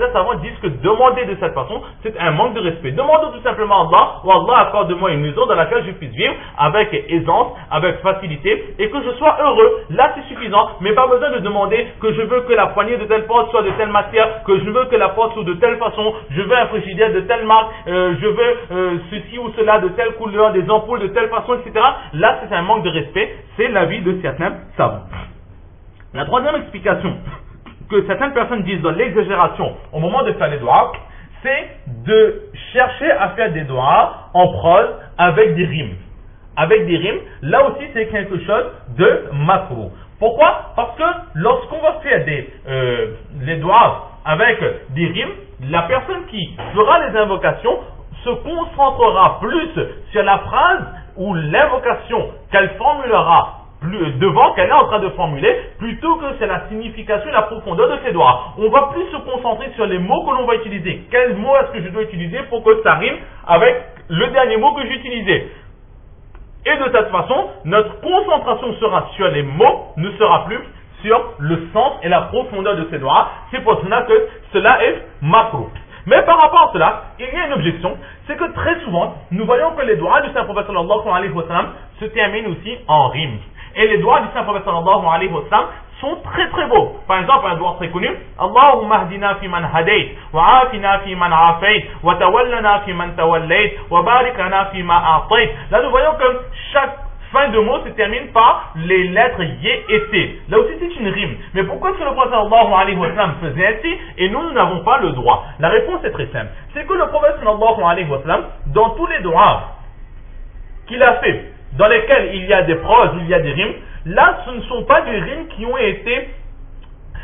certains savants disent que demander de cette façon, c'est un manque de respect. Demandons tout simplement à Allah, ou Allah accorde-moi une maison dans laquelle je puisse vivre avec aisance, avec facilité, et que je sois heureux. Là, c'est suffisant, mais pas besoin de demander que je veux que la poignée de telle porte soit de telle matière, que je veux que la porte soit de telle façon, je veux un frigidaire de telle marque, je veux ceci ou cela de telle couleur, des ampoules de telle façon, etc. Là, c'est un manque de respect, c'est l'avis de certains savants. La troisième explication que certaines personnes disent dans l'exagération au moment de faire les doigts, c'est de chercher à faire des doigts en prose avec des rimes. Avec des rimes, là aussi c'est quelque chose de makruh. Pourquoi? Parce que lorsqu'on va faire les doigts avec des rimes, la personne qui fera les invocations se concentrera plus sur la phrase ou l'invocation qu'elle formulera devant qu'elle est en train de formuler, plutôt que c'est la signification et la profondeur de ses doigts. On va plus se concentrer sur les mots que l'on va utiliser. Quel mot est-ce que je dois utiliser pour que ça rime avec le dernier mot que j'ai utilisé? Et de cette façon, notre concentration sera sur les mots, ne sera plus sur le sens et la profondeur de ses doigts. C'est pour cela que cela est makruh. Mais par rapport à cela, il y a une objection, c'est que très souvent, nous voyons que les doigts du Saint-Prophète sallallahu alayhi wa sallam se terminent aussi en rime. Et les doigts du Saint-Prophète sallallahu alayhi wa sallam sont très très beaux. Par exemple, un doigt très connu, Allahumma hdina fi man hadayt, wa afina fi man afayt, wa tawallana fi man tawallayt, wa barik lana fi ma a'tayt. Là, nous voyons que chaque fin de mot se termine par les lettres yé et t. Là aussi, c'est une rime. Mais pourquoi est-ce que le prophète sallallahu alayhi wa sallam faisait ainsi et nous n'avons pas le droit? La réponse est très simple. C'est que le prophète sallallahu alayhi wa sallam, dans tous les doigts qu'il a fait, dans lesquels il y a des proses, il y a des rimes, là ce ne sont pas des rimes qui ont été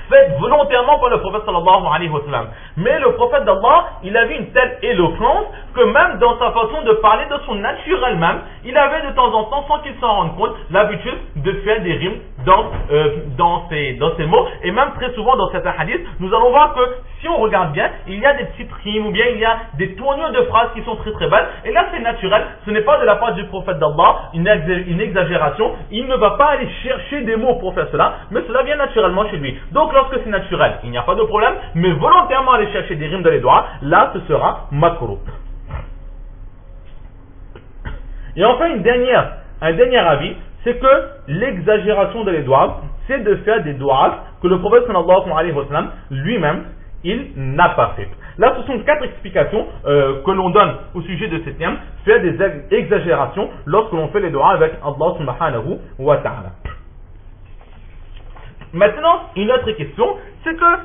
faites volontairement par le prophète sallallahu alayhi wa sallam. Mais le prophète d'Allah, il avait une telle éloquence que même dans sa façon de parler, de son naturel même, il avait de temps en temps, sans qu'il s'en rende compte, l'habitude de faire des rimes dans ces mots. Et même très souvent dans certains hadiths, nous allons voir que si on regarde bien, il y a des petites rimes ou bien il y a des tournures de phrases qui sont très très belles. Et là c'est naturel, ce n'est pas de la part du prophète d'Allah une exagération. Il ne va pas aller chercher des mots pour faire cela, mais cela vient naturellement chez lui. Donc lorsque c'est naturel, il n'y a pas de problème, mais volontairement aller chercher des rimes dans les doigts, là ce sera makruh. Et enfin un dernier avis, c'est que l'exagération dans les doigts, c'est de faire des doigts que le prophète sallallahu alayhi wa sallam lui-même, il n'a pas fait. Là, ce sont 4 explications que l'on donne au sujet de ce thème, faire des exagérations lorsque l'on fait les doigts avec Allah subhanahu wa ta'ala. Maintenant, une autre question, c'est que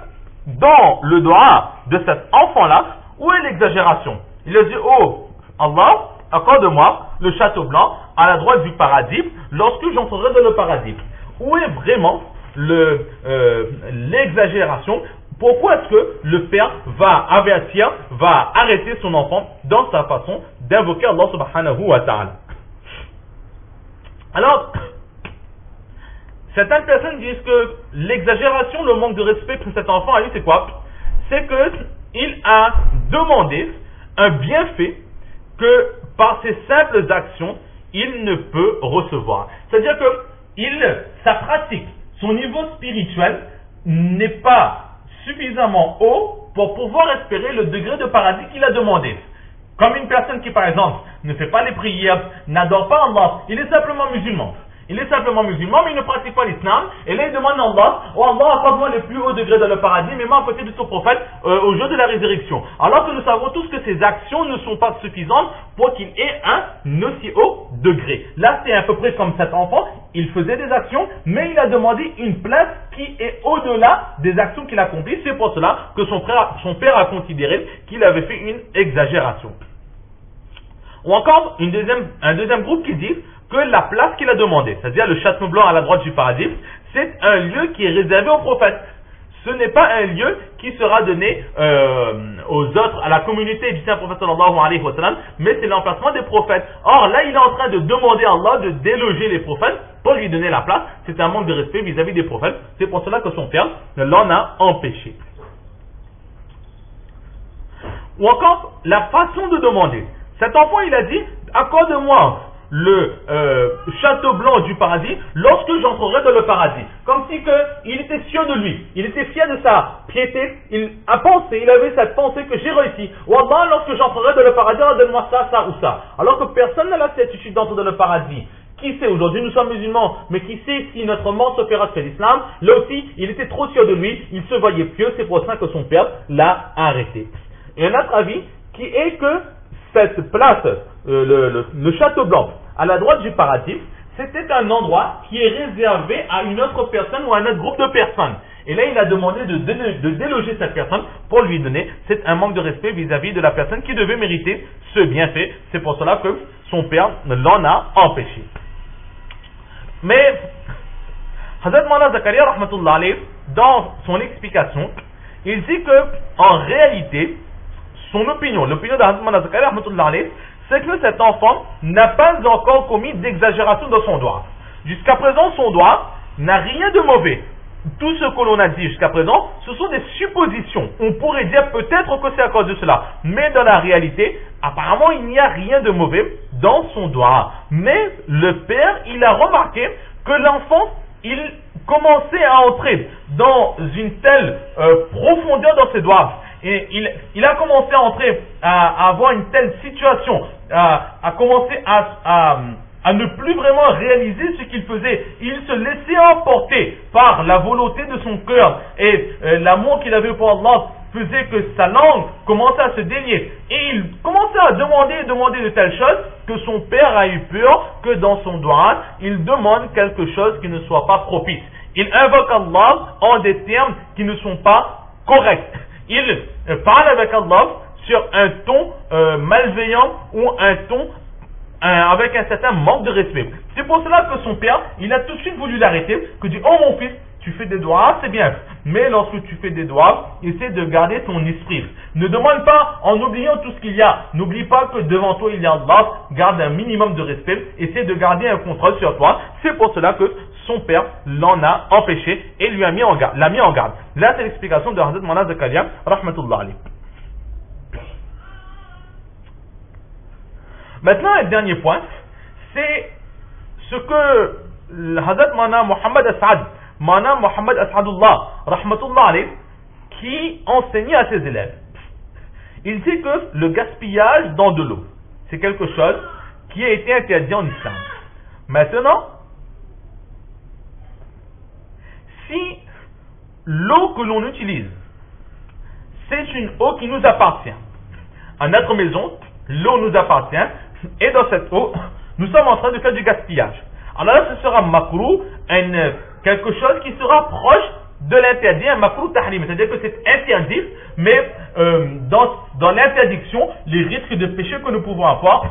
dans le doigt de cet enfant-là, où est l'exagération? Il a dit, oh Allah, accorde-moi le château blanc à la droite du paradis lorsque j'entrerai dans le paradis. Où est vraiment l'exagération? Pourquoi est-ce que le père va avertir, va arrêter son enfant dans sa façon d'invoquer Allah subhanahu wa ta'ala? Alors, certaines personnes disent que l'exagération, le manque de respect pour cet enfant, à lui, c'est quoi? C'est qu'il a demandé un bienfait que par ses simples actions, il ne peut recevoir. C'est-à-dire que sa pratique, son niveau spirituel n'est pas suffisamment haut pour pouvoir espérer le degré de paradis qu'il a demandé. Comme une personne qui, par exemple, ne fait pas les prières, n'adore pas Allah, il est simplement musulman. Il est simplement musulman, mais il ne pratique pas l'islam. Et là, il demande à Allah, oh Allah, accorde-moi le plus haut degré dans le paradis, mais moi à côté de ton prophète au jour de la résurrection. Alors que nous savons tous que ses actions ne sont pas suffisantes pour qu'il ait un aussi haut degré. Là, c'est à peu près comme cet enfant. Il faisait des actions, mais il a demandé une place qui est au-delà des actions qu'il accomplit. C'est pour cela que son père a considéré qu'il avait fait une exagération. Ou encore, un deuxième groupe qui dit que la place qu'il a demandé, c'est-à-dire le château blanc à la droite du paradis, c'est un lieu qui est réservé aux prophètes. Ce n'est pas un lieu qui sera donné aux autres, à la communauté du Saint-Prophète sallallahu alayhi wa sallam, mais c'est l'emplacement des prophètes. Or là, il est en train de demander à Allah de déloger les prophètes pour lui donner la place. C'est un manque de respect vis-à-vis des prophètes. C'est pour cela que son père l'en a empêché. Ou encore, la façon de demander. Cet enfant, il a dit, accorde-moi le château blanc du paradis lorsque j'entrerai dans le paradis. Comme si il était sûr de lui, il était fier de sa piété, il avait cette pensée que j'ai réussi. Wallah, lorsque j'entrerai dans le paradis, donne-moi ça, ça ou ça. Alors que personne n'a la certitude d'entrer dans le paradis. Qui sait, aujourd'hui nous sommes musulmans, mais qui sait si notre mort se fera sur l'islam? Là aussi, il était trop sûr de lui, il se voyait pieux, c'est pour ça que son père l'a arrêté. Et un autre avis qui est que cette place, le château blanc, à la droite du paradis, c'était un endroit qui est réservé à une autre personne ou à un autre groupe de personnes. Et là, il a demandé de déloger cette personne pour lui donner. C'est un manque de respect vis-à-vis de la personne qui devait mériter ce bienfait. C'est pour cela que son père l'en a empêché. Mais Hazrat Maulana Zakaria rahmatullah alayh, dans son explication, il dit que en réalité, son opinion, l'opinion de Hazrat Maulana Zakaria rahmatullah alayh, c'est que cet enfant n'a pas encore commis d'exagération dans son doigt. Jusqu'à présent, son doigt n'a rien de mauvais. Tout ce que l'on a dit jusqu'à présent, ce sont des suppositions. On pourrait dire peut-être que c'est à cause de cela. Mais dans la réalité, apparemment, il n'y a rien de mauvais dans son doigt. Mais le père, il a remarqué que l'enfant, il commençait à entrer dans une telle profondeur dans ses doigts. Et il a commencé à entrer, à avoir une telle situation, à commencer à ne plus vraiment réaliser ce qu'il faisait. Il se laissait emporter par la volonté de son cœur et l'amour qu'il avait pour Allah faisait que sa langue commençait à se délier. Et il commençait à demander de telles choses que son père a eu peur que dans son doigt, il demande quelque chose qui ne soit pas propice. Il invoque Allah en des termes qui ne sont pas corrects. Il parle avec Allah sur un ton malveillant ou un ton avec un certain manque de respect. C'est pour cela que son père, il a tout de suite voulu l'arrêter, que dit, oh mon fils, tu fais des doigts, c'est bien, mais lorsque tu fais des doigts, essaie de garder ton esprit. Ne demande pas en oubliant tout ce qu'il y a. N'oublie pas que devant toi il y a Allah, garde un minimum de respect, essaie de garder un contrôle sur toi. C'est pour cela que son père l'en a empêché et lui a mis en garde, l'a mis en garde. Là, c'est l'explication de Hazrat Maulana Zakaria, rahmatullah alayh. Maintenant, un dernier point, c'est ce que Hazrat Maulana Muhammad Asadullah, rahmatullah alayh, qui enseignait à ses élèves. Il dit que le gaspillage dans de l'eau, c'est quelque chose qui a été interdit en islam. Maintenant, si l'eau que l'on utilise, c'est une eau qui nous appartient, à notre maison, l'eau nous appartient, et dans cette eau, nous sommes en train de faire du gaspillage. Alors là, ce sera makrou, quelque chose qui sera proche de l'interdit, un makrou tahrim, c'est-à-dire que c'est interdit, mais dans l'interdiction, les risques de péché que nous pouvons avoir,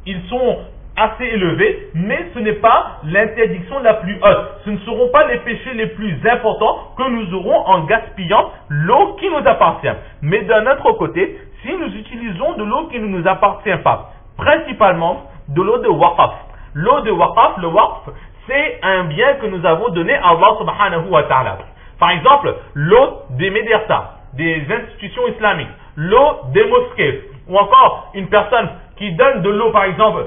ils sont assez élevés, mais ce n'est pas l'interdiction la plus haute. Ce ne seront pas les péchés les plus importants que nous aurons en gaspillant l'eau qui nous appartient. Mais d'un autre côté, si nous utilisons de l'eau qui ne nous appartient pas, principalement de l'eau de waqaf. L'eau de waqaf, le waqf, c'est un bien que nous avons donné à Allah subhanahu wa ta'ala. Par exemple, l'eau des médersas, des institutions islamiques, l'eau des mosquées, ou encore une personne qui donne de l'eau, par exemple,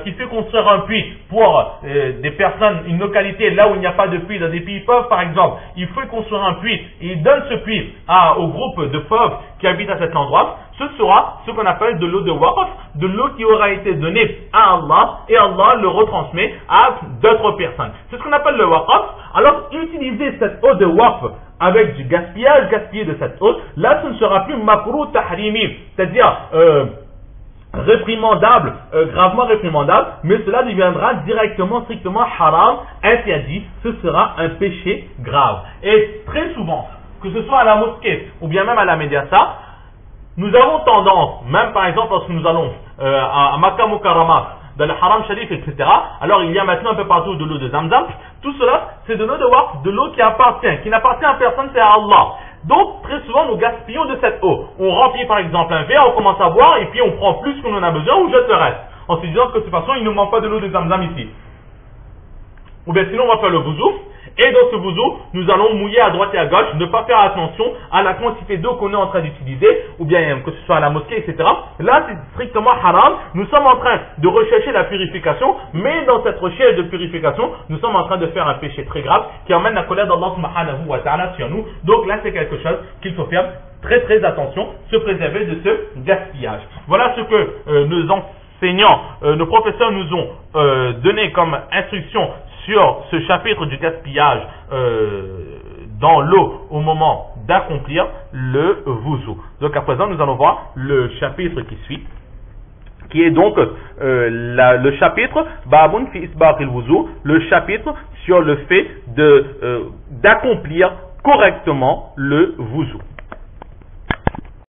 qui fait construire un puits pour des personnes, une localité là où il n'y a pas de puits, dans des pays pauvres, par exemple, il faut construire un puits, et il donne ce puits au groupe de pauvres qui habitent à cet endroit. Ce sera ce qu'on appelle de l'eau de waqf, de l'eau qui aura été donnée à Allah, et Allah le retransmet à d'autres personnes. C'est ce qu'on appelle le waqf. Alors, utiliser cette eau de waqf avec du gaspillage, gaspiller de cette eau, là, ce ne sera plus makruh tahrimi, c'est-à-dire réprimandable, gravement réprimandable, mais cela deviendra directement, strictement haram, interdit. Ce sera un péché grave. Et très souvent, que ce soit à la mosquée ou bien même à la médiasa, nous avons tendance, même par exemple lorsque nous allons à Makkah Mukarramah, dans le Haram Sharif, etc. Alors il y a maintenant un peu partout de l'eau de Zamzam. Tout cela, c'est de l'eau de waqf, de l'eau qui appartient, qui n'appartient à personne, c'est à Allah. Donc très souvent nous gaspillons de cette eau. On remplit par exemple un verre, on commence à boire et puis on prend plus qu'on en a besoin ou jette le reste. En se disant que de toute façon il ne manque pas de l'eau de Zamzam ici. ou bien sinon on va faire le wuzu. Et dans ce wuzu, nous allons mouiller à droite et à gauche, ne pas faire attention à la quantité d'eau qu'on est en train d'utiliser, ou bien que ce soit à la mosquée, etc. Là, c'est strictement haram. Nous sommes en train de rechercher la purification, mais dans cette recherche de purification, nous sommes en train de faire un péché très grave qui emmène la colère d'Allah subhanahu wa ta'ala sur nous. Donc là, c'est quelque chose qu'il faut faire très très attention, se préserver de ce gaspillage. Voilà ce que nos enseignants, nos professeurs nous ont donné comme instruction sur ce chapitre du gaspillage dans l'eau au moment d'accomplir le wuzu. Donc à présent, nous allons voir le chapitre qui suit, qui est donc le chapitre Babun fi isbaqil wuzu, le chapitre sur le fait d'accomplir correctement le wuzu.